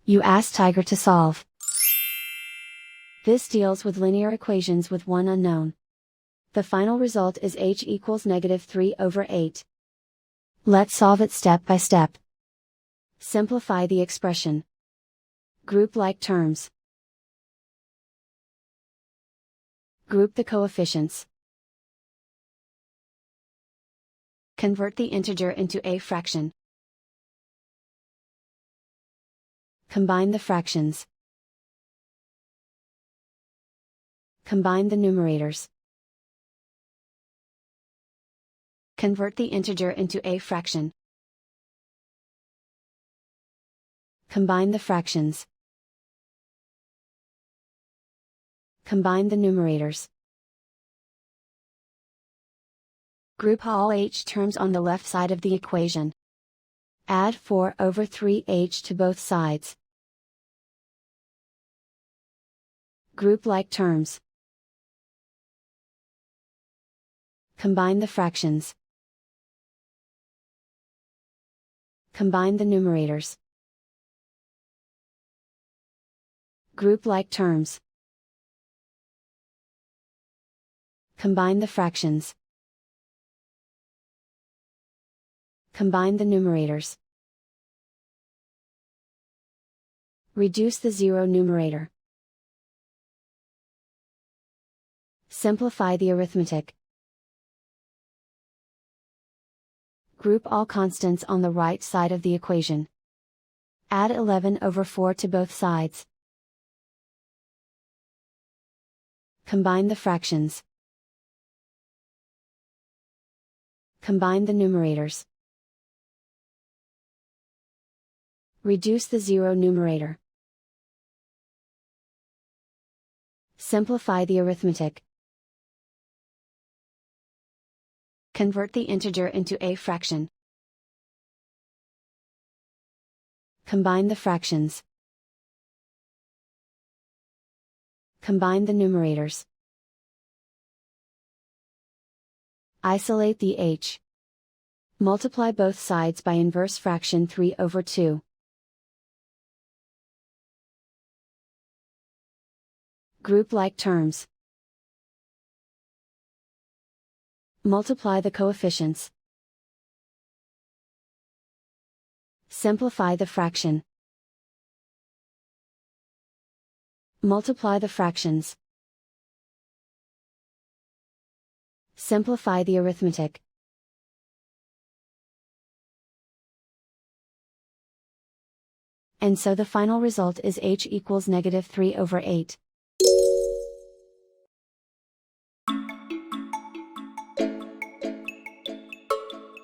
You ask Tiger to solve. This deals with linear equations with one unknown. The final result is h equals -3/8. Let's solve it step by step. Simplify the expression. Group like terms. Group the coefficients. Convert the integer into a fraction. Combine the fractions. Combine the numerators. Convert the integer into a fraction. Combine the fractions. Combine the numerators. Group all h terms on the left side of the equation. Add 4/3h to both sides. Group like terms. Combine the fractions. Combine the numerators. Group like terms. Combine the fractions. Combine the numerators. Reduce the zero numerator. Simplify the arithmetic. Group all constants on the right side of the equation. Add 11/4 to both sides. Combine the fractions. Combine the numerators. Reduce the zero numerator. Simplify the arithmetic. Convert the integer into a fraction. Combine the fractions. Combine the numerators. Isolate the h. Multiply both sides by inverse fraction 3/2. Group like terms. Multiply the coefficients. Simplify the fraction. Multiply the fractions. Simplify the arithmetic. And so the final result is h equals -3/8.